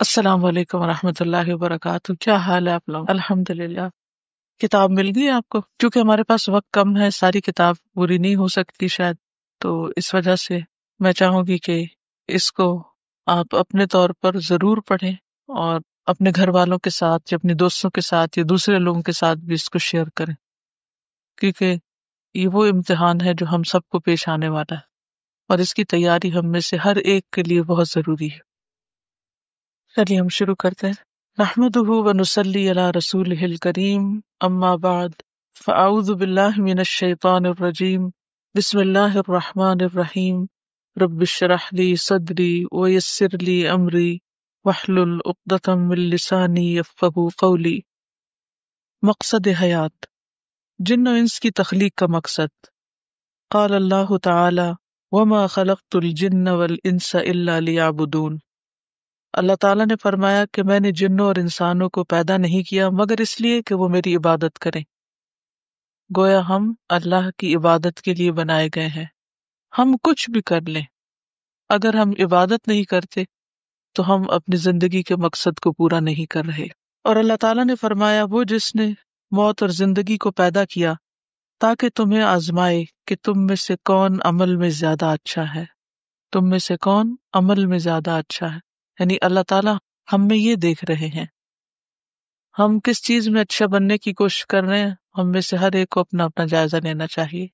السلام علیکم ورحمۃ اللہ وبرکاتہ. کیا حال ہے آپ لوگ؟ الحمد للہ. کتاب مل گئی آپ کو؟ کیونکہ ہمارے پاس وقت کم ہے، ساری کتاب پوری نہیں ہو سکتی شاید، تو اس وجہ سے میں چاہوں گی کہ اس کو آپ اپنے طور پر ضرور پڑھیں، اور اپنے گھر والوں کے ساتھ یا اپنے دوستوں کے ساتھ یا دوسرے لوگوں کے ساتھ بھی اس کو شیئر کریں، کیونکہ یہ وہ امتحان ہے جو ہم سب کو پیش آنے والا ہے، اور اس کی تیاری ہم میں سے ہر ایک کے لیے بہت ضروری ہے. چلیے ہم شروع کرتے ہیں. نحمده ونصلی علی رسولہ الکریم، اما بعد فاعوذ باللہ من الشیطان الرجیم، بسم اللہ الرحمن الرحیم. رب اشرح لی صدری ویسر لی امری واحلل عقدۃ من لسانی یفقہوا قولی. مقصد حیات، جن و انس کی تخلیق کا مقصد. قال اللہ تعالی وما خلقت الجن والانس الا لیعبدون. اللہ تعالیٰ نے فرمایا کہ میں نے جنوں اور انسانوں کو پیدا نہیں کیا مگر اس لیے کہ وہ میری عبادت کریں. گویا ہم اللہ کی عبادت کے لیے بنائے گئے ہیں. ہم کچھ بھی کر لیں، اگر ہم عبادت نہیں کرتے تو ہم اپنی زندگی کے مقصد کو پورا نہیں کر رہے. اور اللہ تعالیٰ نے فرمایا وہ جس نے موت اور زندگی کو پیدا کیا تاکہ تمہیں آزمائے کہ تم میں سے کون عمل میں زیادہ اچھا ہے. تم میں سے کون عمل میں زیادہ اچھا ہے، یعنی اللہ تعالیٰ ہم میں یہ دیکھ رہے ہیں ہم کس چیز میں اچھا بننے کی کوشش کر رہے ہیں. ہم میں سے ہر ایک کو اپنا اپنا جائزہ لینا چاہیے.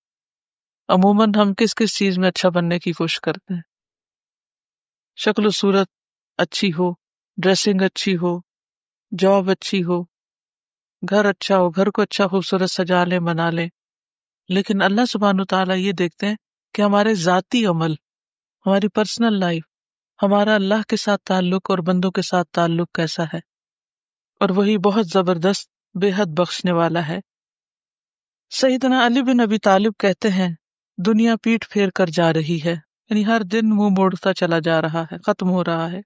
عموماً ہم کس کس چیز میں اچھا بننے کی کوشش کرتے ہیں؟ شکل و صورت اچھی ہو، ڈریسنگ اچھی ہو، جاب اچھی ہو، گھر اچھا ہو، گھر کو اچھا خوبصورت سجا لیں بنا لیں. لیکن اللہ سبحانہ وتعالیٰ یہ دیکھتے ہیں کہ ہمارے ذاتی عمل، ہماری پرسنل لائف، ہمارا اللہ کے ساتھ تعلق اور بندوں کے ساتھ تعلق کیسا ہے. اور وہی بہت زبردست، بے حد بخشنے والا ہے. سیدنا علی بن ابی طالب کہتے ہیں دنیا پیٹ پھیر کر جا رہی ہے، یعنی ہر دن منہ موڑتا چلا جا رہا ہے، ختم ہو رہا ہے،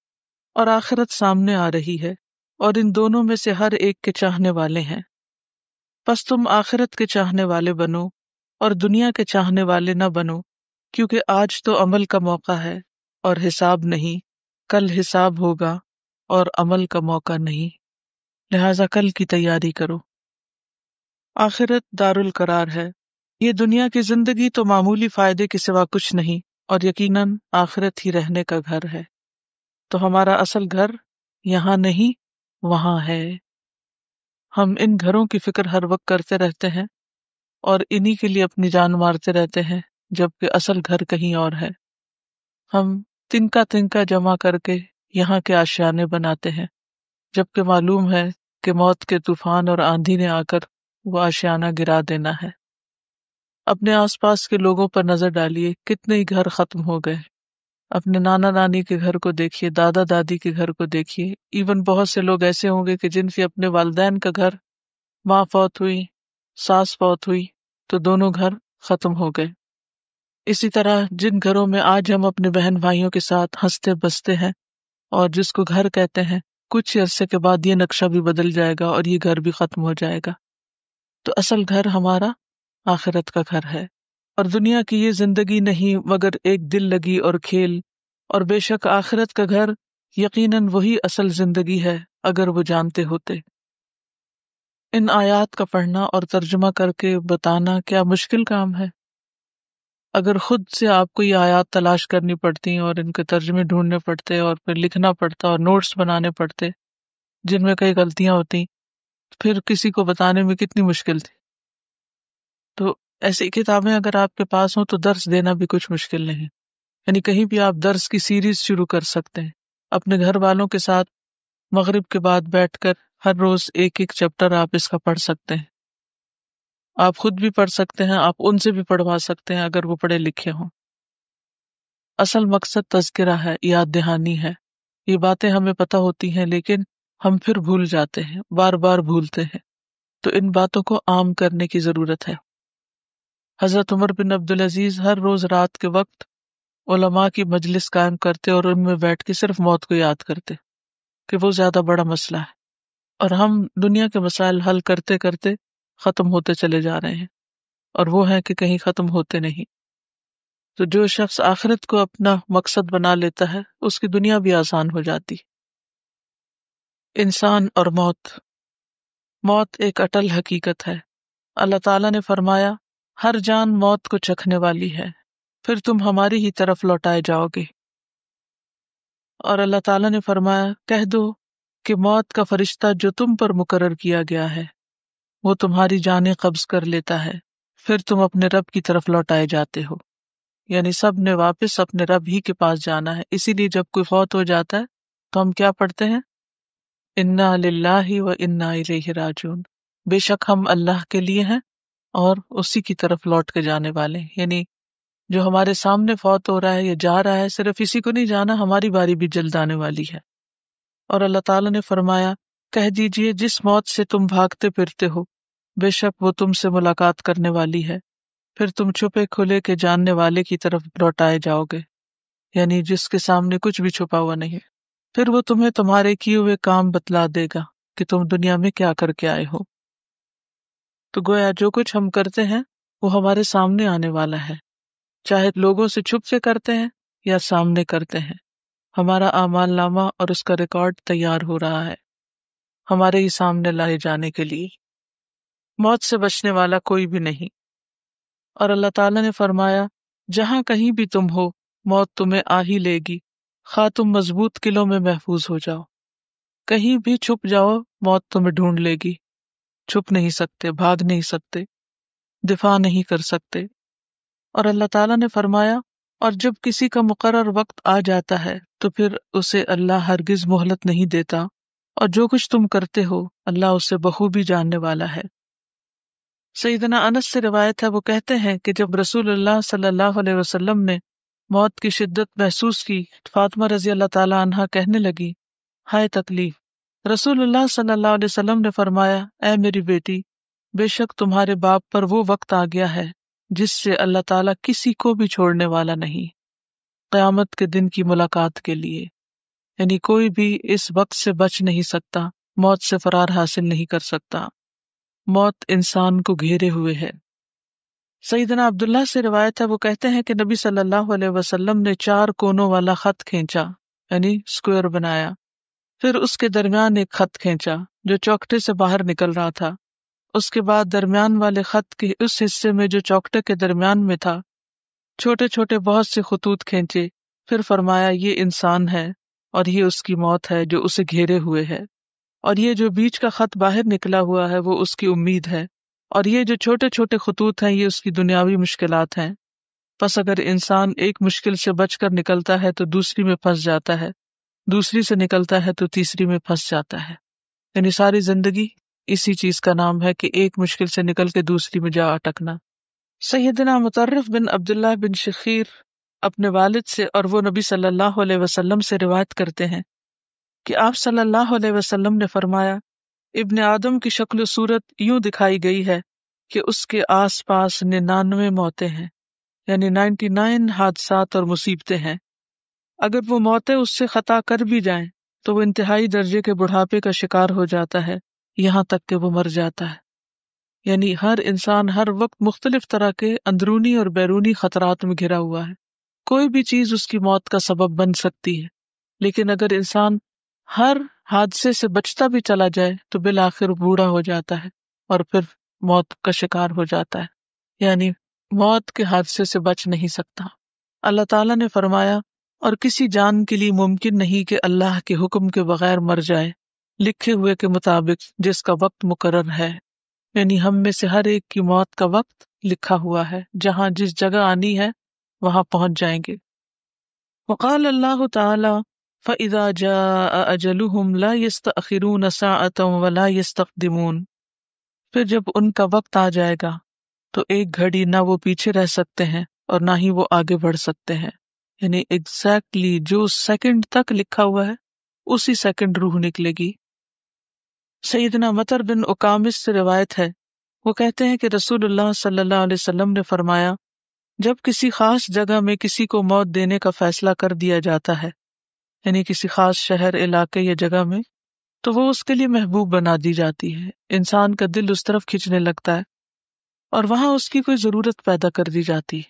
اور آخرت سامنے آ رہی ہے، اور ان دونوں میں سے ہر ایک کے چاہنے والے ہیں. پس تم آخرت کے چاہنے والے بنو اور دنیا کے چاہنے والے نہ بنو، کیونکہ آج تو عمل کا موقع ہے اور حساب نہیں، کل حساب ہوگا اور عمل کا موقع نہیں، لہذا کل کی تیاری کرو. آخرت دار القرار ہے. یہ دنیا کی زندگی تو معمولی فائدے کے سوا کچھ نہیں، اور یقیناً آخرت ہی رہنے کا گھر ہے. تو ہمارا اصل گھر یہاں نہیں، وہاں ہے. ہم ان گھروں کی فکر ہر وقت کرتے رہتے ہیں اور انہی کے لیے اپنی جان مارتے رہتے ہیں، جبکہ اصل گھر کہیں اور ہے. ہم تنکا تنکا جمع کر کے یہاں کے آشیانے بناتے ہیں، جبکہ معلوم ہے کہ موت کے طوفان اور آندھی نے آ کر وہ آشیانہ گرا دینا ہے. اپنے آس پاس کے لوگوں پر نظر ڈالیے، کتنے ہی گھر ختم ہو گئے. اپنے نانا نانی کے گھر کو دیکھیے، دادا دادی کے گھر کو دیکھیے. ایون بہت سے لوگ ایسے ہوں گے کہ جن کے اپنے والدین کا گھر، ماں فوت ہوئی، ساس فوت ہوئی تو دونوں گھر ختم ہو گئے. اسی طرح جن گھروں میں آج ہم اپنے بہن بھائیوں کے ساتھ ہنستے بستے ہیں اور جس کو گھر کہتے ہیں، کچھ عرصے کے بعد یہ نقشہ بھی بدل جائے گا اور یہ گھر بھی ختم ہو جائے گا. تو اصل گھر ہمارا آخرت کا گھر ہے. اور دنیا کی یہ زندگی نہیں مگر ایک دل لگی اور کھیل، اور بے شک آخرت کا گھر یقیناً وہی اصل زندگی ہے اگر وہ جانتے ہوتے. ان آیات کا پڑھنا اور ترجمہ کر کے بتانا کیا مشکل کام ہے. اگر خود سے آپ کو یہ آیات تلاش کرنی پڑتی اور ان کے ترجمے ڈھونڈنے پڑتے اور پھر لکھنا پڑتا اور نوٹس بنانے پڑتے جن میں کئی غلطیاں ہوتی، پھر کسی کو بتانے میں کتنی مشکل تھی. تو ایسی کتابیں اگر آپ کے پاس ہوں تو درس دینا بھی کچھ مشکل نہیں. یعنی کہیں بھی آپ درس کی سیریز شروع کر سکتے ہیں. اپنے گھر والوں کے ساتھ مغرب کے بعد بیٹھ کر ہر روز ایک ایک چیپٹر آپ اس کا پڑھ سکتے ہیں. آپ خود بھی پڑھ سکتے ہیں، آپ ان سے بھی پڑھوا سکتے ہیں اگر وہ پڑھے لکھے ہوں. اصل مقصد تذکرہ ہے، یاد دہانی ہے. یہ باتیں ہمیں پتہ ہوتی ہیں لیکن ہم پھر بھول جاتے ہیں، بار بار بھولتے ہیں. تو ان باتوں کو عام کرنے کی ضرورت ہے. حضرت عمر بن عبدالعزیز ہر روز رات کے وقت علماء کی مجلس قائم کرتے اور ان میں بیٹھ کے صرف موت کو یاد کرتے کہ وہ زیادہ بڑا مسئلہ ہے، اور ہم دنیا کے مسائل حل کرتے کرتے ختم ہوتے چلے جا رہے ہیں، اور وہ ہیں کہ کہیں ختم ہوتے نہیں. تو جو شخص آخرت کو اپنا مقصد بنا لیتا ہے اس کی دنیا بھی آسان ہو جاتی. انسان اور موت۔ موت ایک اٹل حقیقت ہے۔ اللہ تعالیٰ نے فرمایا ہر جان موت کو چکھنے والی ہے، پھر تم ہماری ہی طرف لوٹائے جاؤ گے۔ اور اللہ تعالیٰ نے فرمایا کہہ دو کہ موت کا فرشتہ جو تم پر مقرر کیا گیا ہے وہ تمہاری جانیں قبض کر لیتا ہے، پھر تم اپنے رب کی طرف لوٹائے جاتے ہو۔ یعنی سب نے واپس اپنے رب ہی کے پاس جانا ہے۔ اسی لیے جب کوئی فوت ہو جاتا ہے تو ہم کیا پڑھتے ہیں؟ انا للہ و انا الیہ راجعون، بے شک ہم اللہ کے لیے ہیں اور اسی کی طرف لوٹ کے جانے والے ہیں۔ یعنی جو ہمارے سامنے فوت ہو رہا ہے یا جا رہا ہے، صرف اسی کو نہیں جانا، ہماری باری بھی جلد آنے والی ہے۔ اور اللہ تعالیٰ نے فرمایا کہہ دیجئے جس موت سے تم بھاگتے پھرتے ہو بے شک وہ تم سے ملاقات کرنے والی ہے، پھر تم چھپے کھلے کے جاننے والے کی طرف لوٹائے جاؤ گے، یعنی جس کے سامنے کچھ بھی چھپا ہوا نہیں۔ پھر وہ تمہیں تمہارے کیے ہوئے کام بتلا دے گا کہ تم دنیا میں کیا کر کے آئے ہو۔ تو گویا جو کچھ ہم کرتے ہیں وہ ہمارے سامنے آنے والا ہے، چاہے لوگوں سے چھپ سے کرتے ہیں یا سامنے کرتے ہیں۔ ہمارا اعمال نامہ اور اس کا ریکارڈ تیار ہو رہا ہے ہمارے ہی سامنے لائے جانے کے لیے۔ موت سے بچنے والا کوئی بھی نہیں۔ اور اللہ تعالیٰ نے فرمایا جہاں کہیں بھی تم ہو موت تمہیں آ ہی لے گی، خواہ تم مضبوط قلعوں میں محفوظ ہو جاؤ، کہیں بھی چھپ جاؤ موت تمہیں ڈھونڈ لے گی۔ چھپ نہیں سکتے، بھاگ نہیں سکتے، دفاع نہیں کر سکتے۔ اور اللہ تعالیٰ نے فرمایا اور جب کسی کا مقرر وقت آ جاتا ہے تو پھر اسے اللہ ہرگز مہلت نہیں دیتا، اور جو کچھ تم کرتے ہو اللہ اسے بخوبی جاننے والا ہے۔ سیدنا انس سے روایت ہے، وہ کہتے ہیں کہ جب رسول اللہ صلی اللہ علیہ وسلم نے موت کی شدت محسوس کی، فاطمہ رضی اللہ تعالی عنہا کہنے لگی ہائے تکلیف۔ رسول اللہ صلی اللہ علیہ وسلم نے فرمایا اے میری بیٹی، بے شک تمہارے باپ پر وہ وقت آ گیا ہے جس سے اللہ تعالیٰ کسی کو بھی چھوڑنے والا نہیں، قیامت کے دن کی ملاقات کے لیے۔ یعنی کوئی بھی اس وقت سے بچ نہیں سکتا، موت سے فرار حاصل نہیں کر سکتا۔ موت انسان کو گھیرے ہوئے ہے۔ سیدنا عبداللہ سے روایت ہے، وہ کہتے ہیں کہ نبی صلی اللہ علیہ وسلم نے 4 کونوں والا خط کھینچا، یعنی اسکوئر بنایا، پھر اس کے درمیان ایک خط کھینچا جو چوکٹے سے باہر نکل رہا تھا، اس کے بعد درمیان والے خط کے اس حصے میں جو چوکٹے کے درمیان میں تھا چھوٹے چھوٹے بہت سے خطوط کھینچے، پھر فرمایا یہ انسان ہے اور یہ اس کی موت ہے جو اسے گھیرے ہوئے ہے، اور یہ جو بیچ کا خط باہر نکلا ہوا ہے وہ اس کی امید ہے، اور یہ جو چھوٹے چھوٹے خطوط ہیں یہ اس کی دنیاوی مشکلات ہیں۔ پس اگر انسان ایک مشکل سے بچ کر نکلتا ہے تو دوسری میں پھنس جاتا ہے، دوسری سے نکلتا ہے تو تیسری میں پھنس جاتا ہے۔ یعنی ساری زندگی اسی چیز کا نام ہے کہ ایک مشکل سے نکل کے دوسری میں جا اٹکنا۔ سیدنا مطرف بن عبداللہ بن شخیر اپنے والد سے اور وہ نبی صلی اللہ علیہ وسلم سے روایت کرتے ہیں کہ آپ صلی اللہ علیہ وسلم نے فرمایا ابن آدم کی شکل و صورت یوں دکھائی گئی ہے کہ اس کے آس پاس 99 موتیں ہیں، یعنی 99 حادثات اور مصیبتیں ہیں۔ اگر وہ موتیں اس سے خطا کر بھی جائیں تو وہ انتہائی درجے کے بڑھاپے کا شکار ہو جاتا ہے، یہاں تک کہ وہ مر جاتا ہے۔ یعنی ہر انسان ہر وقت مختلف طرح کے اندرونی اور بیرونی خطرات میں گھرا ہوا ہے، کوئی بھی چیز اس کی موت کا سبب بن سکتی ہے، لیکن اگر انسان ہر حادثے سے بچتا بھی چلا جائے تو بالآخر بوڑھا ہو جاتا ہے اور پھر موت کا شکار ہو جاتا ہے، یعنی موت کے حادثے سے بچ نہیں سکتا۔ اللہ تعالیٰ نے فرمایا اور کسی جان کے لیے ممکن نہیں کہ اللہ کے حکم کے بغیر مر جائے، لکھے ہوئے کے مطابق جس کا وقت مقرر ہے۔ یعنی ہم میں سے ہر ایک کی موت کا وقت لکھا ہوا ہے، جہاں جس جگہ آنی ہے وہاں پہنچ جائیں گے۔ وقال اللہ تعالی فَإِذَا جَاءَ أَجَلُهُمْ لَا يَسْتَأْخِرُونَ سَاعَةً وَلَا يَسْتَقْدِمُونَ، پھر جب ان کا وقت آ جائے گا تو ایک گھڑی نہ وہ پیچھے رہ سکتے ہیں اور نہ ہی وہ آگے بڑھ سکتے ہیں، یعنی ایگزیکٹلی جو سیکنڈ تک لکھا ہوا ہے اسی سیکنڈ روح نکلے گی۔ سیدنا مطر بن اقامس سے روایت ہے، وہ کہتے ہیں کہ رسول اللہ صلی اللہ علیہ وسلم نے فرمایا جب کسی خاص جگہ میں کسی کو موت دینے کا فیصلہ کر دیا جاتا ہے، یعنی کسی خاص شہر، علاقے یا جگہ میں، تو وہ اس کے لیے محبوب بنا دی جاتی ہے، انسان کا دل اس طرف کھنچنے لگتا ہے اور وہاں اس کی کوئی ضرورت پیدا کر دی جاتی ہے،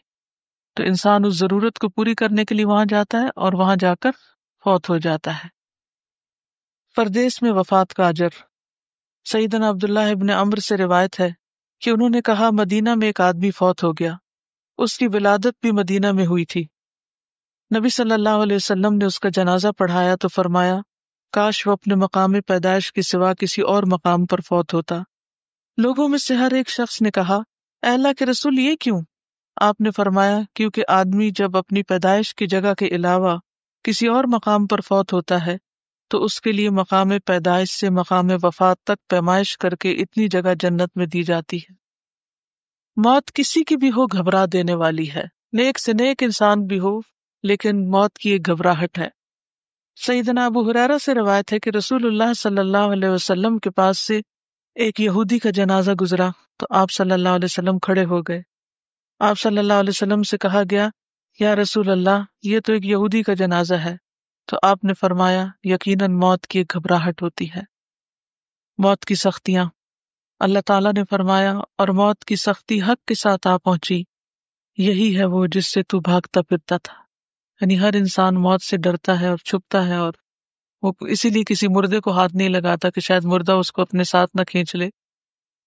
تو انسان اس ضرورت کو پوری کرنے کے لیے وہاں جاتا ہے اور وہاں جا کر فوت ہو جاتا ہے۔ پردیس میں وفات کا اجر۔ سیدنا عبداللہ ابن عمر سے روایت ہے کہ انہوں نے کہا مدینہ میں ایک آدمی فوت ہو گیا، اس کی ولادت بھی مدینہ میں ہوئی تھی۔ نبی صلی اللہ علیہ وسلم نے اس کا جنازہ پڑھایا تو فرمایا کاش وہ اپنے مقام پیدائش کے سوا کسی اور مقام پر فوت ہوتا۔ لوگوں میں سے ہر ایک شخص نے کہا اے اللہ کے رسول یہ کیوں؟ آپ نے فرمایا کیونکہ آدمی جب اپنی پیدائش کی جگہ کے علاوہ کسی اور مقام پر فوت ہوتا ہے تو اس کے لیے مقام پیدائش سے مقام وفات تک پیمائش کر کے اتنی جگہ جنت میں دی جاتی ہے۔ موت کسی کی بھی ہو گھبرا دینے والی ہے، نیک سے نیک انسان بھی ہو لیکن موت کی ایک گھبراہٹ ہے۔ سیدنا ابو ہریرہ سے روایت ہے کہ رسول اللہ صلی اللہ علیہ وسلم کے پاس سے ایک یہودی کا جنازہ گزرا تو آپ صلی اللہ علیہ وسلم کھڑے ہو گئے۔ آپ صلی اللہ علیہ وسلم سے کہا گیا یا رسول اللہ یہ تو ایک یہودی کا جنازہ ہے، تو آپ نے فرمایا یقیناً موت کی ایک گھبراہٹ ہوتی ہے۔ موت کی سختیاں، اللہ تعالیٰ نے فرمایا اور موت کی سختی حق کے ساتھ آ پہنچی، یہی ہے وہ جس سے تو بھاگتا پھرتا تھا۔ یعنی ہر انسان موت سے ڈرتا ہے اور چھپتا ہے، اور وہ اسی لیے کسی مردے کو ہاتھ نہیں لگاتا کہ شاید مردہ اس کو اپنے ساتھ نہ کھینچ لے،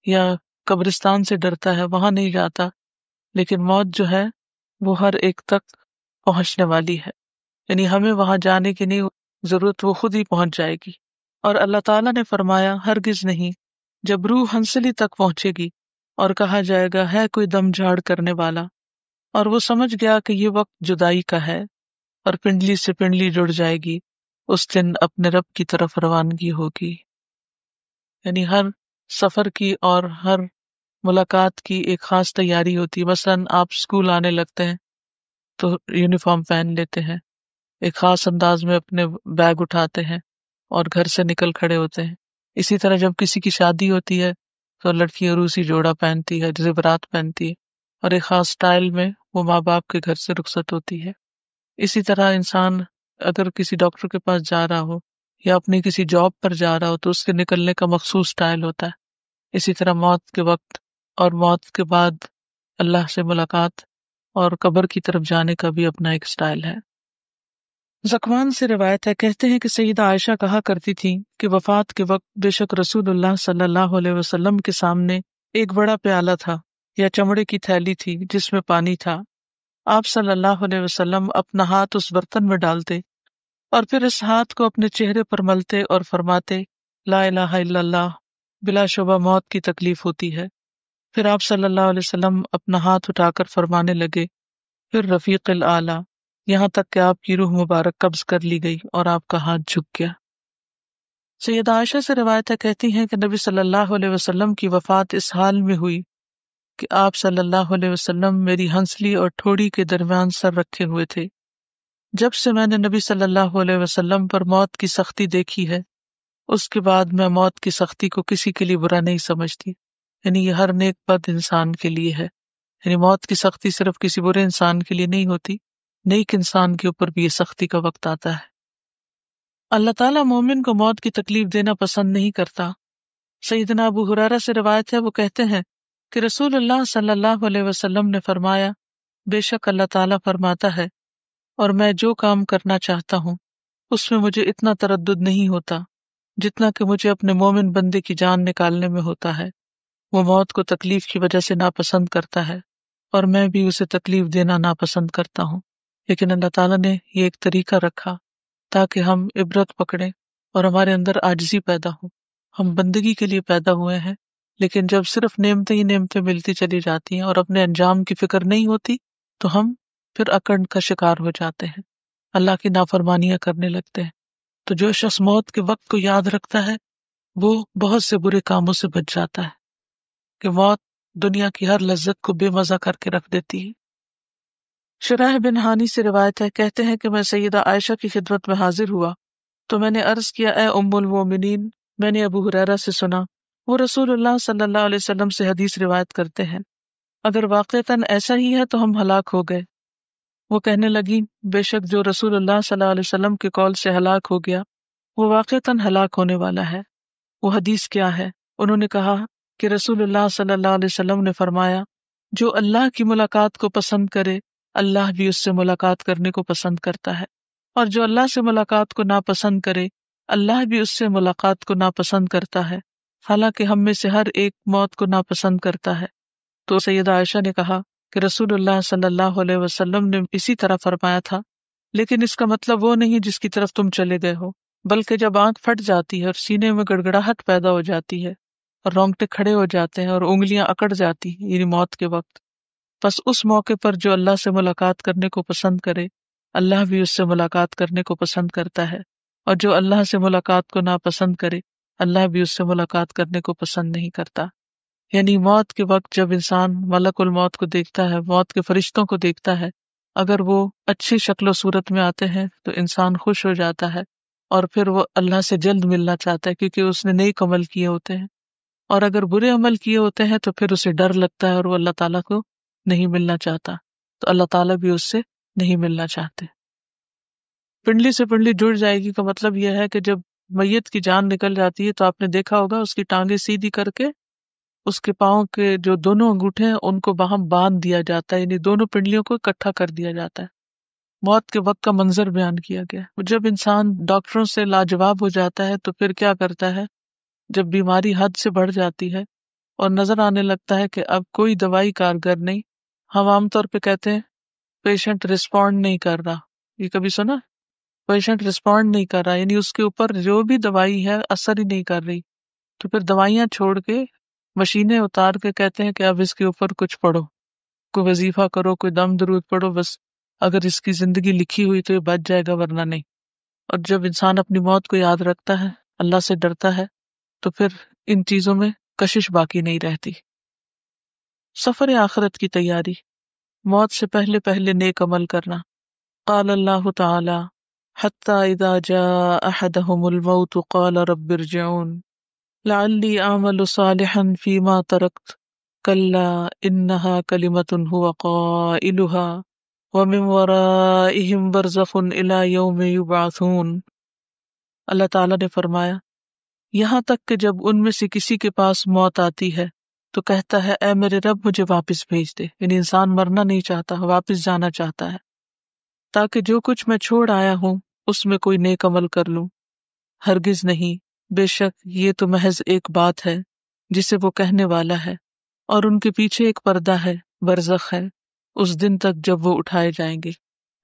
یا قبرستان سے ڈرتا ہے وہاں نہیں جاتا۔ لیکن موت جو ہے وہ ہر ایک تک پہنچنے والی ہے، یعنی ہمیں وہاں جانے کی نہیں ضرورت، وہ خود ہی پہنچ جائے گی۔ اور اللہ تعالیٰ نے فرمایا ہرگز نہیں، جب روح ہنسلی تک پہنچے گی اور کہا جائے گا ہے کوئی دم جھاڑ کرنے والا، اور وہ سمجھ گیا کہ یہ وقت جدائی کا ہے اور پنڈلی سے پنڈلی جڑ جائے گی، اس دن اپنے رب کی طرف روانگی ہوگی۔ یعنی ہر سفر کی اور ہر ملاقات کی ایک خاص تیاری ہوتی ہے۔ مثلاً آپ اسکول آنے لگتے ہیں تو یونیفارم پہن لیتے ہیں، ایک خاص انداز میں اپنے بیگ اٹھاتے ہیں اور گھر سے نکل کھڑے ہوتے ہیں۔ اسی طرح جب کسی کی شادی ہوتی ہے تو لڑکی عروسی جوڑا پہنتی ہے، زیورات پہنتی ہے، اور ایک خاص سٹائل میں وہ ماں باپ کے گھر سے رخصت ہوتی ہے۔ اسی طرح انسان اگر کسی ڈاکٹر کے پاس جا رہا ہو یا اپنی کسی جاب پر جا رہا ہو تو اس کے نکلنے کا مخصوص سٹائل ہوتا ہے۔ اسی طرح موت کے وقت اور موت کے بعد اللہ سے ملاقات اور قبر کی طرف جانے کا بھی اپنا ایک سٹائل ہے۔ زکوان سے روایت ہے، کہتے ہیں کہ سیدہ عائشہ کہا کرتی تھی کہ وفات کے وقت بے شک رسول اللہ صلی اللہ علیہ وسلم کے سامنے ایک بڑا پیالہ تھا یا چمڑے کی تھیلی تھی جس میں پانی تھا۔ آپ صلی اللہ علیہ وسلم اپنا ہاتھ اس برتن میں ڈالتے اور پھر اس ہاتھ کو اپنے چہرے پر ملتے اور فرماتے لا الہ الا اللہ، بلا شبہ موت کی تکلیف ہوتی ہے۔ پھر آپ صلی اللہ علیہ وسلم اپنا ہاتھ اٹھا کر فرمانے لگے پھر رفیق الاعلیٰ، یہاں تک کہ آپ کی روح مبارک قبض کر لی گئی اور آپ کا ہاتھ جھک گیا۔ سیدہ عائشہ سے روایت ہے، کہتی ہیں کہ نبی صلی اللہ علیہ وسلم کی وفات اس حال میں ہوئی کہ آپ صلی اللہ علیہ وسلم میری ہنسلی اور ٹھوڑی کے درمیان سر رکھے ہوئے تھے۔ جب سے میں نے نبی صلی اللہ علیہ وسلم پر موت کی سختی دیکھی ہے، اس کے بعد میں موت کی سختی کو کسی کے لیے برا نہیں سمجھتی۔ یعنی یہ ہر نیک بد انسان کے لیے ہے، یعنی موت کی سختی صرف کسی برے انسان کے لیے نہیں ہوتی، نیک انسان کے اوپر بھی یہ سختی کا وقت آتا ہے۔ اللہ تعالیٰ مومن کو موت کی تکلیف دینا پسند نہیں کرتا۔ سیدنا ابو ہریرہ سے روایت ہے، وہ کہتے ہیں کہ رسول اللہ صلی اللہ علیہ وسلم نے فرمایا بے شک اللہ تعالیٰ فرماتا ہے اور میں جو کام کرنا چاہتا ہوں اس میں مجھے اتنا تردد نہیں ہوتا جتنا کہ مجھے اپنے مومن بندے کی جان نکالنے میں ہوتا ہے۔ وہ موت کو تکلیف کی وجہ سے ناپسند کرتا ہے اور میں بھی اسے تکلیف دینا ناپسند کرتا ہوں، لیکن اللہ تعالیٰ نے یہ ایک طریقہ رکھا تاکہ ہم عبرت پکڑیں اور ہمارے اندر عاجزی پیدا ہو۔ ہم بندگی کے لیے پیدا ہوئے ہیں، لیکن جب صرف نعمتیں ہی نعمتیں ملتی چلی جاتی ہیں اور اپنے انجام کی فکر نہیں ہوتی تو ہم پھر اکڑ کا شکار ہو جاتے ہیں، اللہ کی نافرمانیاں کرنے لگتے ہیں۔ تو جو شخص موت کے وقت کو یاد رکھتا ہے وہ بہت سے برے کاموں سے بچ جاتا ہے، کہ موت دنیا کی ہر لذت کو بے مزہ کر کے رکھ دیتی ہے۔ شرح بن ہانی سے روایت ہے، کہتے ہیں کہ میں سیدہ عائشہ کی خدمت میں حاضر ہوا تو میں نے عرض کیا اے ام المومنین، میں نے ابو ہریرہ سے سنا، وہ رسول اللہ صلی اللہ علیہ وسلم سے حدیث روایت کرتے ہیں، اگر واقعتاً ایسا ہی ہے تو ہم ہلاک ہو گئے۔ وہ کہنے لگی بے شک جو رسول اللہ صلی اللہ علیہ وسلم کے قول سے ہلاک ہو گیا وہ واقعتاً ہلاک ہونے والا ہے۔ وہ حدیث کیا ہے؟ انہوں نے کہا کہ رسول اللہ صلی اللہ علیہ وسلم نے فرمایا جو اللہ کی ملاقات کو پسند کرے اللہ بھی اس سے ملاقات کرنے کو پسند کرتا ہے، اور جو اللہ سے ملاقات کو ناپسند کرے اللہ بھی اس سے ملاقات کو ناپسند کرتا ہے، حالانکہ ہم میں سے ہر ایک موت کو ناپسند کرتا ہے۔ تو سیدہ عائشہ نے کہا کہ رسول اللہ صلی اللہ علیہ وسلم نے اسی طرح فرمایا تھا، لیکن اس کا مطلب وہ نہیں جس کی طرف تم چلے گئے ہو، بلکہ جب آنکھ پھٹ جاتی ہے اور سینے میں گڑگڑاہٹ پیدا ہو جاتی ہے اور رونگٹے کھڑے ہو جاتے ہیں اور انگلیاں اکڑ جاتی ہیں، یعنی موت کے وقت، پس اس موقع پر جو اللہ سے ملاقات کرنے کو پسند کرے اللہ بھی اس سے ملاقات کرنے کو پسند کرتا ہے، اور جو اللہ سے ملاقات کو ناپسند کرے اللہ بھی اس سے ملاقات کرنے کو پسند نہیں کرتا۔ یعنی موت کے وقت جب انسان ملک الموت کو دیکھتا ہے، موت کے فرشتوں کو دیکھتا ہے، اگر وہ اچھی شکل و صورت میں آتے ہیں تو انسان خوش ہو جاتا ہے اور پھر وہ اللہ سے جلد ملنا چاہتا ہے کیونکہ اس نے نیک عمل کیے ہوتے ہیں، اور اگر برے عمل کیے ہوتے ہیں تو پھر اسے ڈر لگتا ہے اور وہ اللہ تعالیٰ کو نہیں ملنا چاہتا، تو اللہ تعالیٰ بھی اس سے نہیں ملنا چاہتے۔ پنڈلی سے پنڈلی جڑ جائے گی کا مطلب یہ ہے کہ جب میت کی جان نکل جاتی ہے تو آپ نے دیکھا ہوگا اس کی ٹانگیں سیدھی کر کے اس کے پاؤں کے جو دونوں انگوٹھے ہیں ان کو باہم باندھ دیا جاتا ہے، یعنی دونوں پنڈلیوں کو اکٹھا کر دیا جاتا ہے۔ موت کے وقت کا منظر بیان کیا گیا۔ جب انسان ڈاکٹروں سے لاجواب ہو جاتا ہے تو پھر کیا کرتا ہے؟ جب بیماری حد سے بڑھ جاتی ہے اور نظر آنے لگتا ہے کہ اب کوئی دوائی کارگر نہیں، ہم عام طور پہ کہتے ہیں پیشنٹ رسپونڈ نہیں کر رہا، یہ کبھی سنا؟ پیشنٹ رسپونڈ نہیں کر رہا، یعنی اس کے اوپر جو بھی دوائی ہے اثر ہی نہیں کر رہی، تو پھر دوائیاں چھوڑ کے مشینیں اتار کے کہتے ہیں کہ اب اس کے اوپر کچھ پڑھو، کوئی وظیفہ کرو، کوئی دم درود پڑھو، بس اگر اس کی زندگی لکھی ہوئی تو یہ بچ جائے گا ورنہ نہیں۔ اور جب انسان اپنی موت کو یاد رکھتا ہے، اللہ سے ڈرتا ہے، تو پھر ان چیزوں میں کشش باقی نہیں رہتی۔ سفر آخرت کی تیاری، موت سے پہلے پہلے نیک عمل کرنا۔ قال اللہ تعالی حتی اذا جاء احدهم الموت قال رب ارجعون لعلی اعمل صالحا فیما ترکت کلا انہا کلمۃ هو قائلها ومن ورائهم برزخ الی یوم یبعثون۔ اللہ تعالیٰ نے فرمایا یہاں تک کہ جب ان میں سے کسی کے پاس موت آتی ہے تو کہتا ہے اے میرے رب مجھے واپس بھیج دے، یعنی انسان مرنا نہیں چاہتا، واپس جانا چاہتا ہے، تاکہ جو کچھ میں چھوڑ آیا ہوں اس میں کوئی نیک عمل کر لوں۔ ہرگز نہیں، بے شک یہ تو محض ایک بات ہے جسے وہ کہنے والا ہے، اور ان کے پیچھے ایک پردہ ہے، برزخ ہے، اس دن تک جب وہ اٹھائے جائیں گے۔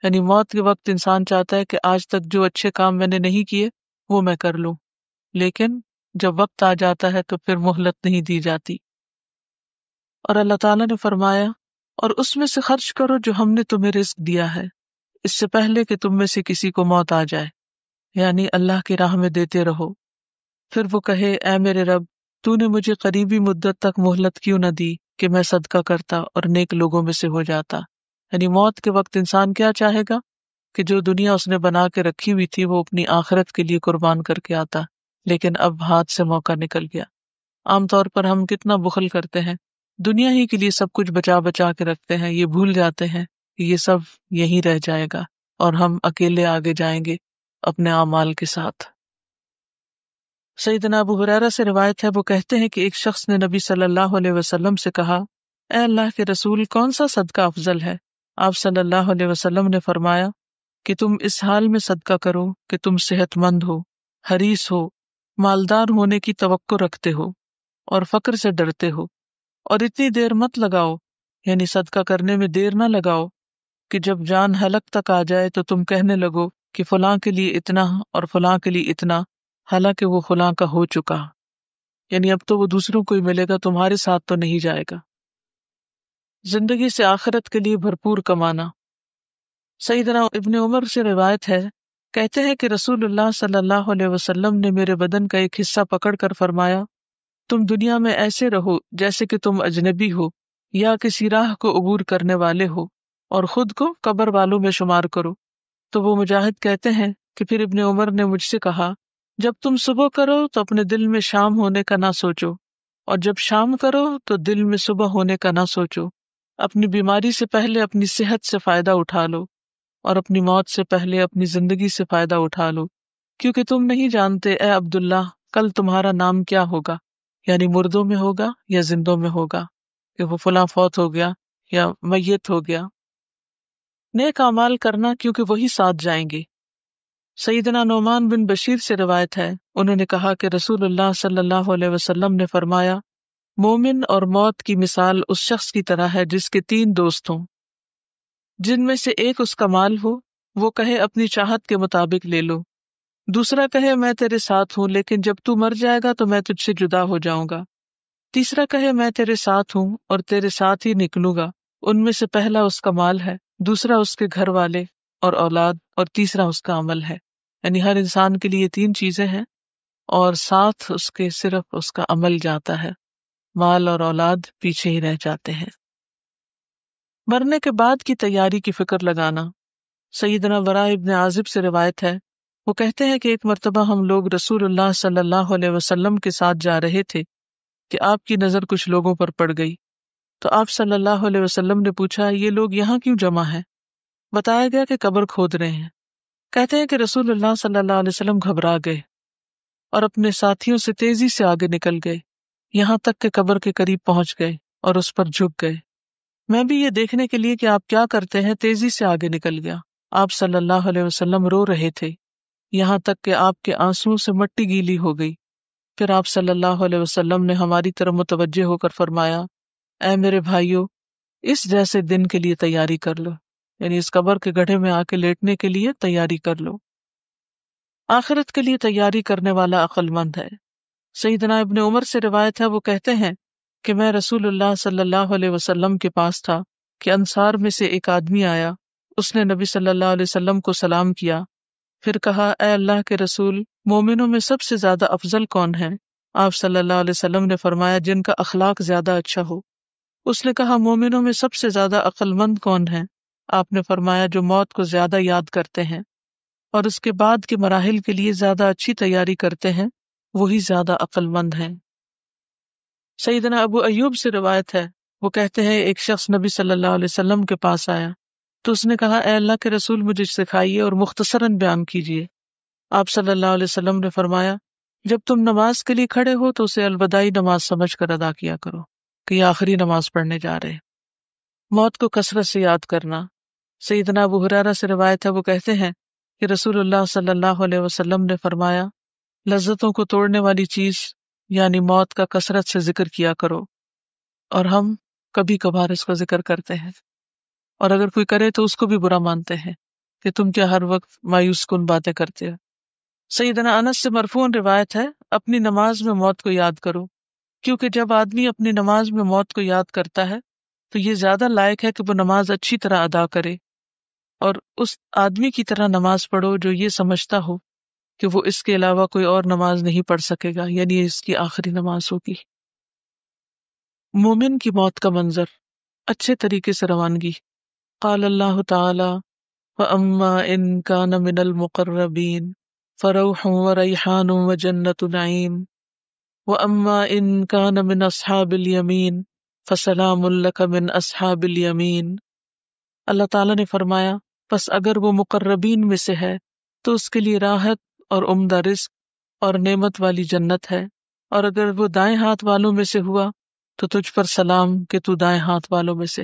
یعنی موت کے وقت انسان چاہتا ہے کہ آج تک جو اچھے کام میں نے نہیں کیے وہ میں کر لوں، لیکن جب وقت آ جاتا ہے تو پھر مہلت نہیں دی جاتی۔ اور اللہ تعالیٰ نے فرمایا اور اس میں سے خرچ کرو جو ہم نے تمہیں رزق دیا ہے، اس سے پہلے کہ تم میں سے کسی کو موت آ جائے، یعنی اللہ کی راہ میں دیتے رہو۔ پھر وہ کہے اے میرے رب تو نے مجھے قریبی مدت تک مہلت کیوں نہ دی کہ میں صدقہ کرتا اور نیک لوگوں میں سے ہو جاتا۔ یعنی موت کے وقت انسان کیا چاہے گا کہ جو دنیا اس نے بنا کے رکھی ہوئی تھی وہ اپنی آخرت کے لیے قربان کر کے آتا، لیکن اب ہاتھ سے موقع نکل گیا۔ عام طور پر ہم کتنا بخل کرتے ہیں، دنیا ہی کے لیے سب کچھ بچا بچا کے رکھتے ہیں، یہ بھول جاتے ہیں کہ یہ سب یہیں رہ جائے گا اور ہم اکیلے آگے جائیں گے اپنے اعمال کے ساتھ۔ سیدنا ابو ہریرہ سے روایت ہے، وہ کہتے ہیں کہ ایک شخص نے نبی صلی اللہ علیہ وسلم سے کہا اے اللہ کے رسول کون سا صدقہ افضل ہے؟ آپ صلی اللہ علیہ وسلم نے فرمایا کہ تم اس حال میں صدقہ کرو کہ تم صحت مند ہو، حریص ہو، مالدار ہونے کی توقع رکھتے ہو اور فقر سے ڈرتے ہو، اور اتنی دیر مت لگاؤ، یعنی صدقہ کرنے میں دیر نہ لگاؤ کہ جب جان حلق تک آ جائے تو تم کہنے لگو کہ فلاں کے لیے اتنا اور فلاں کے لیے اتنا، حالانکہ وہ فلاں کا ہو چکا، یعنی اب تو وہ دوسروں کو ہی ملے گا، تمہارے ساتھ تو نہیں جائے گا۔ زندگی سے آخرت کے لیے بھرپور کمانا۔ سیدنا ابن عمر سے روایت ہے، کہتے ہیں کہ رسول اللہ صلی اللہ علیہ وسلم نے میرے بدن کا ایک حصہ پکڑ کر فرمایا تم دنیا میں ایسے رہو جیسے کہ تم اجنبی ہو یا کسی راہ کو عبور کرنے والے ہو، اور خود کو قبر والوں میں شمار کرو۔ تو وہ مجاہد کہتے ہیں کہ پھر ابن عمر نے مجھ سے کہا جب تم صبح کرو تو اپنے دل میں شام ہونے کا نہ سوچو، اور جب شام کرو تو دل میں صبح ہونے کا نہ سوچو۔ اپنی بیماری سے پہلے اپنی صحت سے فائدہ اٹھا لو، اور اپنی موت سے پہلے اپنی زندگی سے فائدہ اٹھا لو، کیونکہ تم نہیں جانتے اے عبداللہ کل تمہارا نام کیا ہوگا، یعنی مردوں میں ہوگا یا زندوں میں ہوگا، کہ وہ فلاں فوت ہو گیا یا میت ہو گیا۔ نیک اعمال کرنا کیونکہ وہی ساتھ جائیں گے۔ سیدنا نعمان بن بشیر سے روایت ہے، انہوں نے کہا کہ رسول اللہ صلی اللہ علیہ وسلم نے فرمایا، مومن اور موت کی مثال اس شخص کی طرح ہے جس کے 3 دوست ہوں، جن میں سے ایک اس کا مال ہو، وہ کہے اپنی چاہت کے مطابق لے لو، دوسرا کہے میں تیرے ساتھ ہوں لیکن جب تو مر جائے گا تو میں تجھ سے جدا ہو جاؤں گا، تیسرا کہے میں تیرے ساتھ ہوں اور تیرے ساتھ ہی نکلوں گا۔ ان میں سے پہلا اس کا مال ہے، دوسرا اس کے گھر والے اور اولاد، اور تیسرا اس کا عمل ہے۔ یعنی ہر انسان کے لیے 3 چیزیں ہیں اور ساتھ اس کے صرف اس کا عمل جاتا ہے، مال اور اولاد پیچھے ہی رہ جاتے ہیں۔ مرنے کے بعد کی تیاری کی فکر لگانا۔ سیدنا براء ابن عازب سے روایت ہے، وہ کہتے ہیں کہ ایک مرتبہ ہم لوگ رسول اللہ صلی اللہ علیہ وسلم کے ساتھ جا رہے تھے کہ آپ کی نظر کچھ لوگوں پر پڑ گئی، تو آپ صلی اللہ علیہ وسلم نے پوچھا، یہ لوگ یہاں کیوں جمع ہیں؟ بتایا گیا کہ قبر کھود رہے ہیں۔ کہتے ہیں کہ رسول اللہ صلی اللہ علیہ وسلم گھبرا گئے اور اپنے ساتھیوں سے تیزی سے آگے نکل گئے، یہاں تک کہ قبر کے قریب پہنچ گئے اور اس پر جھک گئے۔ میں بھی یہ دیکھنے کے لیے کہ آپ کیا کرتے ہیں تیزی سے آگے نکل گیا۔ آپ صلی اللہ علیہ وسلم رو رہے تھے، یہاں تک کہ آپ کے آنسوؤں سے مٹی گیلی ہو گئی۔ پھر آپ صلی اللہ علیہ وسلم نے ہماری طرف متوجہ ہو کر فرمایا، اے میرے بھائیو، اس جیسے دن کے لیے تیاری کر لو، یعنی اس قبر کے گڑھے میں آ کے لیٹنے کے لیے تیاری کر لو۔ آخرت کے لیے تیاری کرنے والا عقل مند ہے۔ سیدنا ابن عمر سے روایت ہے، وہ کہتے ہیں کہ میں رسول اللہ صلی اللہ علیہ وسلم کے پاس تھا کہ انصار میں سے ایک آدمی آیا، اس نے نبی صلی اللہ علیہ وسلم کو سلام کیا، پھر کہا، اے اللہ کے رسول، مومنوں میں سب سے زیادہ افضل کون ہے؟ آپ صلی اللہ علیہ وسلم نے فرمایا، جن کا اخلاق زیادہ اچھا ہو۔ اس نے کہا، مومنوں میں سب سے زیادہ عقل مند کون ہے؟ آپ نے فرمایا، جو موت کو زیادہ یاد کرتے ہیں اور اس کے بعد کے مراحل کے لیے زیادہ اچھی تیاری کرتے ہیں، وہی زیادہ عقل مند ہیں۔ سیدنا ابو ایوب سے روایت ہے، وہ کہتے ہیں ایک شخص نبی صلی اللہ علیہ وسلم کے پاس آیا تو اس نے کہا، اے اللہ کے رسول، مجھے سکھائیے اور مختصراً بیان کیجیے۔ آپ صلی اللہ علیہ وسلم نے فرمایا، جب تم نماز کے لیے کھڑے ہو تو اسے الوداعی نماز سمجھ کر ادا کیا کرو کہ یہ آخری نماز پڑھنے جا رہے۔ موت کو کثرت سے یاد کرنا۔ سیدنا ابو ہریرہ سے روایت ہے، وہ کہتے ہیں کہ رسول اللہ صلی اللہ علیہ وسلم نے فرمایا، لذتوں کو توڑنے والی چیز یعنی موت کا کثرت سے ذکر کیا کرو، اور ہم کبھی کبھار اس کا ذکر کرتے ہیں، اور اگر کوئی کرے تو اس کو بھی برا مانتے ہیں کہ تم کیا ہر وقت مایوس کن باتیں کرتے ہو۔ سیدنا انس سے مرفوع روایت ہے، اپنی نماز میں موت کو یاد کرو، کیونکہ جب آدمی اپنی نماز میں موت کو یاد کرتا ہے تو یہ زیادہ لائق ہے کہ وہ نماز اچھی طرح ادا کرے، اور اس آدمی کی طرح نماز پڑھو جو یہ سمجھتا ہو کہ وہ اس کے علاوہ کوئی اور نماز نہیں پڑھ سکے گا، یعنی اس کی آخری نماز ہوگی۔ مومن کی موت کا منظر، اچھے طریقے سے روانگی۔ قال اللہ تعالی، وَأَمَّا إِن كَانَ مِنَ الْمُقَرَّبِينَ فَرَوْحٌ وَرَيْحَانٌ وَجَنَّةُ نَعِيمٍ وَأَمَّا إِن كَانَ مِنْ أَصْحَابِ الْيَمِينِ فَسَلَامٌ لَكَ مِنْ أَصْحَابِ الْيَمِينِ۔ اللہ تعالیٰ نے فرمایا، پس اگر وہ مقربین میں سے ہے تو اس کے لیے راحت اور عمدہ رزق اور نعمت والی جنت ہے، اور اگر وہ دائیں ہاتھ والوں میں سے ہوا تو تجھ پر سلام کہ تو دائیں ہاتھ والوں میں سے۔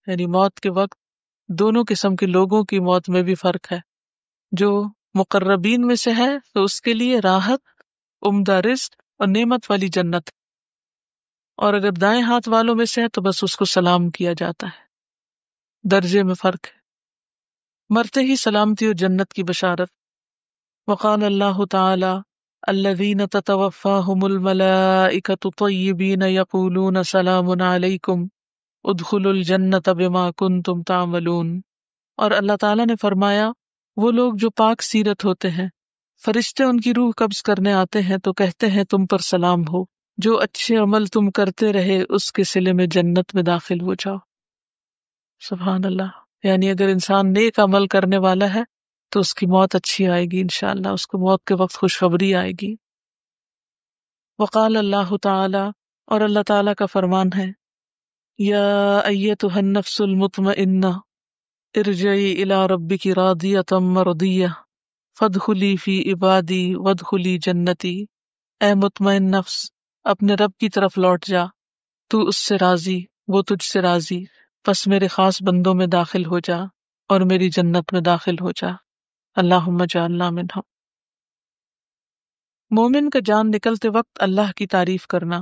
یعنی موت کے وقت دونوں قسم کے لوگوں کی موت میں بھی فرق ہے۔ جو مقربین میں سے ہے تو اس کے لیے راحت، عمدہ رزق اور نعمت والی جنت، اور اگر دائیں ہاتھ والوں میں سے ہے تو بس اس کو سلام کیا جاتا ہے، درجے میں فرق ہے۔ مرتے ہی سلامتی اور جنت کی بشارت۔ وقال اللہ تعالی، الذین تتوفاہم الملائکۃ طیبین یقولون سلام علیکم ادخلوا الجنۃ بما کنتم تعملون۔ اور اللہ تعالیٰ نے فرمایا، وہ لوگ جو پاک سیرت ہوتے ہیں، فرشتے ان کی روح قبض کرنے آتے ہیں تو کہتے ہیں تم پر سلام ہو، جو اچھے عمل تم کرتے رہے اس کے صلے میں جنت میں داخل ہو جاؤ۔ سبحان اللہ۔ یعنی اگر انسان نیک عمل کرنے والا ہے تو اس کی موت اچھی آئے گی، انشاءاللہ اس کو موت کے وقت خوشخبری آئے گی۔ وقال اللہ تعالی، اور اللہ تعالیٰ کا فرمان ہے، یا ایتھا النفس المطمئنہ ارجعی الی ربک راضیۃ مرضیہ فادخلی فی عبادی وادخلی جنتی۔ اے مطمئن نفس، اپنے رب کی طرف لوٹ جا، تو اس سے راضی، وہ تجھ سے راضی، پس میرے خاص بندوں میں داخل ہو جا اور میری جنت میں داخل ہو جا۔ اللہم اجعلنا منہم۔ مومن کا جان نکلتے وقت اللہ کی تعریف کرنا۔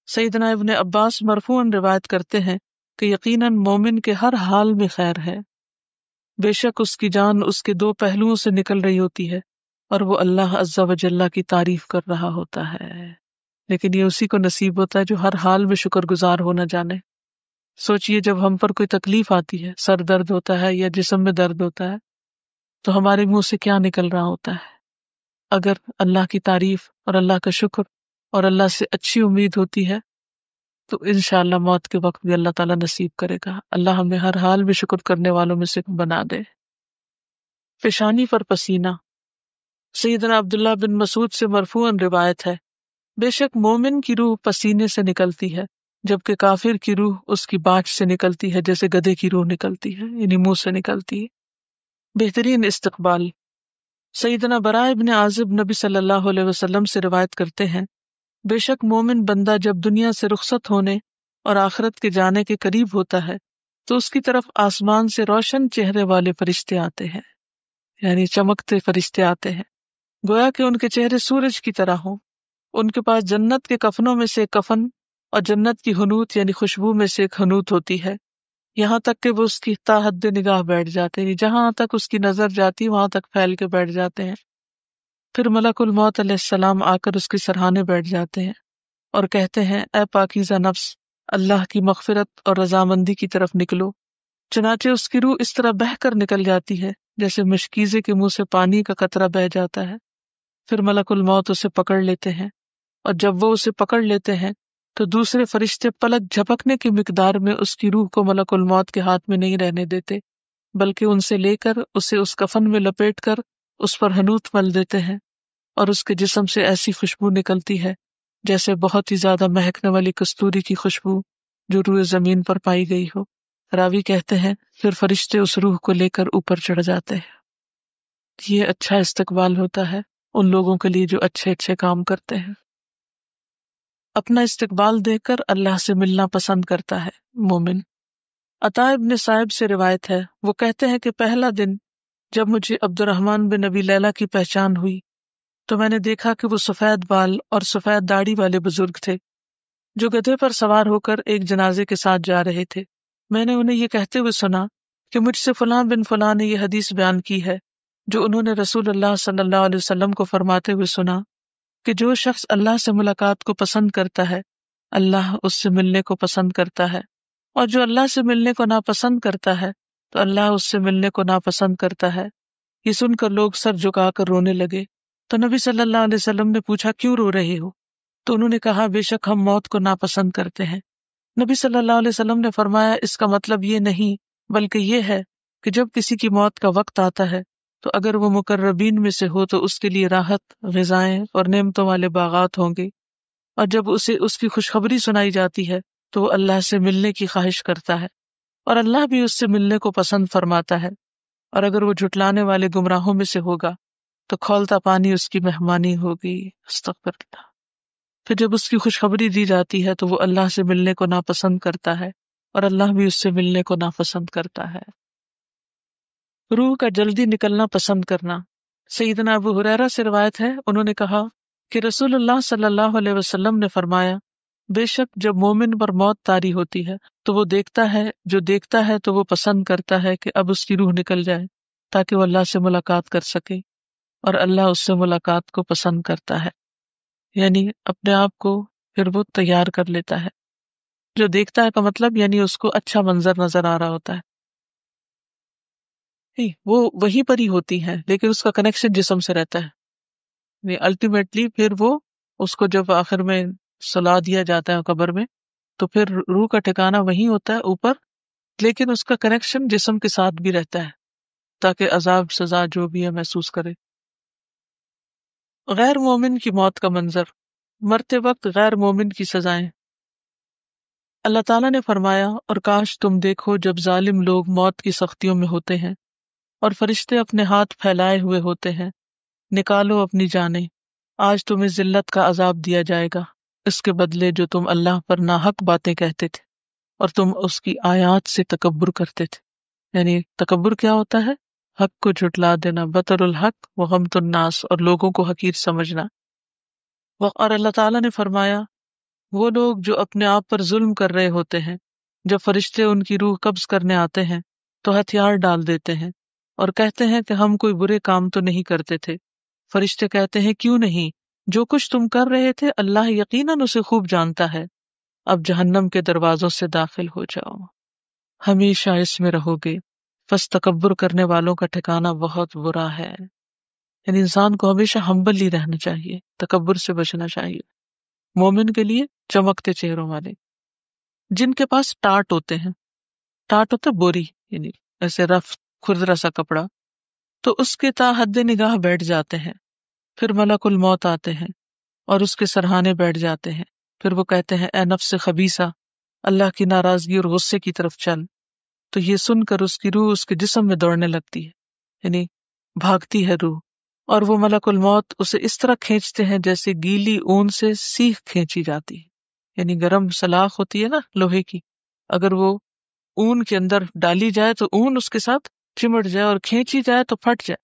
سیدنا ابن عباس مرفوعاً روایت کرتے ہیں کہ یقیناً مومن کے ہر حال میں خیر ہے، بے شک اس کی جان اس کے دو پہلوؤں سے نکل رہی ہوتی ہے اور وہ اللہ عز و جل کی تعریف کر رہا ہوتا ہے، لیکن یہ اسی کو نصیب ہوتا ہے جو ہر حال میں شکر گزار ہونا جانے۔ سوچئے جب ہم پر کوئی تکلیف آتی ہے، سر درد ہوتا ہے یا جسم میں درد ہوتا ہے، تو ہمارے منہ سے کیا نکل رہا ہوتا ہے؟ اگر اللہ کی تعریف اور اللہ کا شکر اور اللہ سے اچھی امید ہوتی ہے تو انشاءاللہ موت کے وقت بھی اللہ تعالیٰ نصیب کرے گا۔ اللہ ہمیں ہر حال میں شکر کرنے والوں میں سے بنا دے۔ پیشانی پر پسینہ۔ سیدنا عبداللہ بن مسعود سے مرفوعاً روایت ہے، بے شک مومن کی روح پسینے سے نکلتی ہے، جبکہ کافر کی روح اس کی باچھ سے نکلتی ہے، جیسے گدھے کی روح نکلتی ہے، یعنی منہ سے نکلتی ہے۔ بہترین استقبال۔ سیدنا براء ابن عازب نبی صلی اللہ علیہ وسلم سے روایت کرتے ہیں، بے شک مومن بندہ جب دنیا سے رخصت ہونے اور آخرت کے جانے کے قریب ہوتا ہے تو اس کی طرف آسمان سے روشن چہرے والے فرشتے آتے ہیں، یعنی چمکتے فرشتے آتے ہیں، گویا کہ ان کے چہرے سورج کی طرح ہوں۔ ان کے پاس جنت کے کفنوں میں سے ایک کفن اور جنت کی حنوت یعنی خوشبو میں سے ایک حنوت ہوتی ہے، یہاں تک کہ وہ اس کی تا حد نگاہ بیٹھ جاتے ہیں، جہاں تک اس کی نظر جاتی وہاں تک پھیل کے بیٹھ جاتے ہیں۔ پھر ملک الموت علیہ السلام آ کر اس کے سرہانے بیٹھ جاتے ہیں اور کہتے ہیں، اے پاکیزہ نفس، اللہ کی مغفرت اور رضامندی کی طرف نکلو۔ چنانچہ اس کی روح اس طرح بہہ کر نکل جاتی ہے جیسے مشکیزے کے منہ سے پانی کا قطرہ بہہ جاتا ہے۔ پھر ملک الموت اسے پکڑ لیتے ہیں، اور جب وہ اسے پکڑ لیتے ہیں تو دوسرے فرشتے پلک جھپکنے کی مقدار میں اس کی روح کو ملک الموت کے ہاتھ میں نہیں رہنے دیتے، بلکہ ان سے لے کر اسے اس کفن میں لپیٹ کر اس پر حنوت مل دیتے ہیں، اور اس کے جسم سے ایسی خوشبو نکلتی ہے جیسے بہت ہی زیادہ مہکنے والی کستوری کی خوشبو جو روئے زمین پر پائی گئی ہو۔ راوی کہتے ہیں پھر فرشتے اس روح کو لے کر اوپر چڑھ جاتے ہیں۔ یہ اچھا استقبال ہوتا ہے ان لوگوں کے لیے جو اچھے اچھے کام کرتے ہیں۔ اپنا استقبال دیکھ کر اللہ سے ملنا پسند کرتا ہے مومن۔ عطا ابن صائب سے روایت ہے، وہ کہتے ہیں کہ پہلا دن جب مجھے عبد الرحمن بن ابی لیلہ کی پہچان ہوئی تو میں نے دیکھا کہ وہ سفید بال اور سفید داڑھی والے بزرگ تھے جو گدھے پر سوار ہو کر ایک جنازے کے ساتھ جا رہے تھے۔ میں نے انہیں یہ کہتے ہوئے سنا کہ مجھ سے فلاں بن فلاں نے یہ حدیث بیان کی ہے جو انہوں نے رسول اللہ صلی اللہ علیہ وسلم کو فرماتے ہوئے سنا کہ جو شخص اللہ سے ملاقات کو پسند کرتا ہے اللہ اس سے ملنے کو پسند کرتا ہے، اور جو اللہ سے ملنے کو ناپسند کرتا ہے تو اللہ اس سے ملنے کو ناپسند کرتا ہے۔ یہ سن کر لوگ سر جھکا کر رونے لگے تو نبی صلی اللہ علیہ وسلم نے پوچھا، کیوں رو رہے ہو؟ تو انہوں نے کہا، بے شک ہم موت کو ناپسند کرتے ہیں۔ نبی صلی اللہ علیہ وسلم نے فرمایا، اس کا مطلب یہ نہیں بلکہ یہ ہے کہ جب کسی کی موت کا وقت آتا ہے تو اگر وہ مقربین میں سے ہو تو اس کے لیے راحت، غذائیں اور نعمتوں والے باغات ہوں گے، اور جب اسے اس کی خوشخبری سنائی جاتی ہے تو وہ اللہ سے ملنے کی خواہش کرتا ہے اور اللہ بھی اس سے ملنے کو پسند فرماتا ہے، اور اگر وہ جھٹلانے والے گمراہوں میں سے ہوگا تو کھولتا پانی اس کی مہمانی ہوگی۔ استغفر اللہ۔ پھر جب اس کی خوشخبری دی جاتی ہے تو وہ اللہ سے ملنے کو ناپسند کرتا ہے اور اللہ بھی اس سے ملنے کو ناپسند کرتا ہے۔ روح کا جلدی نکلنا پسند کرنا۔ سیدنا ابو ہریرہ سے روایت ہے، انہوں نے کہا کہ رسول اللہ صلی اللہ علیہ وسلم نے فرمایا، بے شک جب مومن پر موت طاری ہوتی ہے تو وہ دیکھتا ہے، جو دیکھتا ہے تو وہ پسند کرتا ہے کہ اب اس کی روح نکل جائے تاکہ وہ اللہ سے ملاقات کر سکے، اور اللہ اس سے ملاقات کو پسند کرتا ہے، یعنی اپنے آپ کو پھر وہ تیار کر لیتا ہے۔ جو دیکھتا ہے کا مطلب یعنی اس کو اچھا منظر نظر آ رہا ہوتا ہے، وہ وہیں پر ہی ہوتی ہے لیکن اس کا کنیکشن جسم سے رہتا ہے۔ الٹیمیٹلی پھر وہ اس کو جب آخر میں سلا دیا جاتا ہے قبر میں تو پھر روح کا ٹھکانہ وہیں ہوتا ہے اوپر، لیکن اس کا کنیکشن جسم کے ساتھ بھی رہتا ہے تاکہ عذاب سزا جو بھی ہے محسوس کرے۔ غیر مومن کی موت کا منظر۔ مرتے وقت غیر مومن کی سزائیں۔ اللہ تعالیٰ نے فرمایا، اور کاش تم دیکھو جب ظالم لوگ موت کی سختیوں میں ہوتے ہیں اور فرشتے اپنے ہاتھ پھیلائے ہوئے ہوتے ہیں، نکالو اپنی جانیں، آج تمہیں ذلت کا عذاب دیا جائے گا اس کے بدلے جو تم اللہ پر ناحق باتیں کہتے تھے اور تم اس کی آیات سے تکبر کرتے تھے۔ یعنی تکبر کیا ہوتا ہے؟ حق کو جھٹلا دینا، بطر الحق وغمط الناس، اور لوگوں کو حقیر سمجھنا۔ اور اللہ تعالیٰ نے فرمایا وہ لوگ جو اپنے آپ پر ظلم کر رہے ہوتے ہیں، جب فرشتے ان کی روح قبض کرنے آتے ہیں تو ہتھیار ڈال دیتے ہیں اور کہتے ہیں کہ ہم کوئی برے کام تو نہیں کرتے تھے۔ فرشتے کہتے ہیں کیوں نہیں، جو کچھ تم کر رہے تھے اللہ یقیناً اسے خوب جانتا ہے، اب جہنم کے دروازوں سے داخل ہو جاؤ، ہمیشہ اس میں رہو گے، پس تکبر کرنے والوں کا ٹھکانہ بہت برا ہے۔ یعنی انسان کو ہمیشہ ہمبل ہی رہنا چاہیے، تکبر سے بچنا چاہیے۔ مومن کے لیے چمکتے چہروں والے، جن کے پاس ٹاٹ ہوتے ہیں، ٹاٹ ہوتا ہے بوری، یعنی ایسے رف کھردرا سا کپڑا، تو اس کے تا حد نگاہ بیٹھ جاتے ہیں، پھر ملک الموت آتے ہیں اور اس کے سرہانے بیٹھ جاتے ہیں، پھر وہ کہتے ہیں اے نفس خبیثہ، اللہ کی ناراضگی اور غصے کی طرف چل، تو یہ سن کر اس کی روح اس کے جسم میں دوڑنے لگتی ہے، یعنی بھاگتی ہے روح، اور وہ ملک الموت اسے اس طرح کھینچتے ہیں جیسے گیلی اون سے سیخ کھینچی جاتی ہے، یعنی گرم سلاخ ہوتی ہے نا لوہے کی، اگر وہ اون کے اندر ڈالی جائے تو اون اس کے ساتھ چمٹ جائے اور کھینچی جائے تو پھٹ جائے،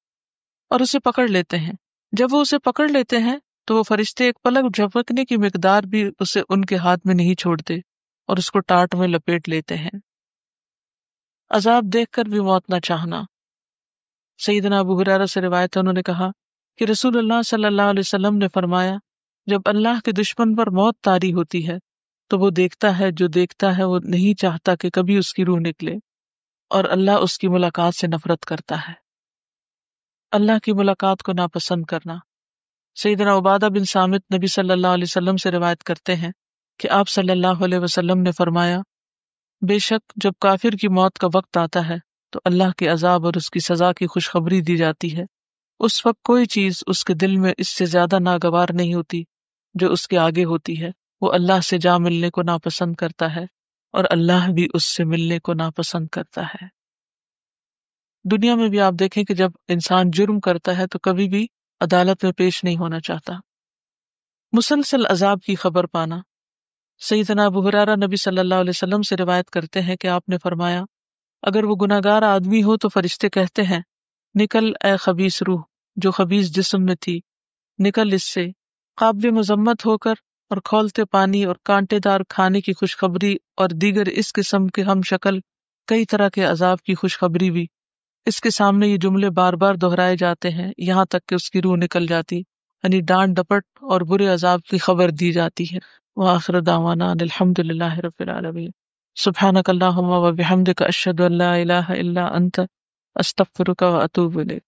اور اسے پکڑ لیتے ہیں۔ جب وہ اسے پکڑ لیتے ہیں تو وہ فرشتے ایک پلک جھپکنے کی مقدار بھی اسے ان کے ہاتھ میں نہیں چھوڑتے اور اس کو ٹاٹ میں لپیٹ لیتے ہیں۔ عذاب دیکھ کر بھی موت نہ چاہنا۔ سیدنا ابو ہریرہ سے روایت ہے، انہوں نے کہا کہ رسول اللہ صلی اللہ علیہ وسلم نے فرمایا جب اللہ کے دشمن پر موت طاری ہوتی ہے تو وہ دیکھتا ہے، جو دیکھتا ہے وہ نہیں چاہتا کہ کبھی اس کی روح نکلے، اور اللہ اس کی ملاقات سے نفرت کرتا ہے۔ اللہ کی ملاقات کو ناپسند کرنا۔ سیدنا عبادہ بن صامت نبی صلی اللہ علیہ وسلم سے روایت کرتے ہیں کہ آپ صلی اللہ علیہ وسلم نے فرمایا بے شک جب کافر کی موت کا وقت آتا ہے تو اللہ کے عذاب اور اس کی سزا کی خوشخبری دی جاتی ہے، اس وقت کوئی چیز اس کے دل میں اس سے زیادہ ناگوار نہیں ہوتی جو اس کے آگے ہوتی ہے، وہ اللہ سے جا ملنے کو ناپسند کرتا ہے اور اللہ بھی اس سے ملنے کو ناپسند کرتا ہے۔ دنیا میں بھی آپ دیکھیں کہ جب انسان جرم کرتا ہے تو کبھی بھی عدالت میں پیش نہیں ہونا چاہتا۔ مسلسل عذاب کی خبر پانا۔ سیدنا ابو ہریرہ نبی صلی اللہ علیہ وسلم سے روایت کرتے ہیں کہ آپ نے فرمایا اگر وہ گناہگار آدمی ہو تو فرشتے کہتے ہیں نکل اے خبیث روح جو خبیث جسم میں تھی، نکل اس سے، قابل مذمت ہو کر، اور کھولتے پانی اور کانٹے دار کھانے کی خوشخبری اور دیگر اس قسم کے ہم شکل کئی طرح کے عذاب کی خوشخبری بھی۔ اس کے سامنے یہ جملے بار بار دہرائے جاتے ہیں یہاں تک کہ اس کی روح نکل جاتی، یعنی ڈانٹ ڈپٹ اور برے عذاب کی خبر دی جاتی ہے۔ وآخر دعوانا ان الحمد للہ رب العالمین۔ سبحانک اللہم و بحمدک اشہد ان لا الہ الا انت استغفرک و اتوب الیک۔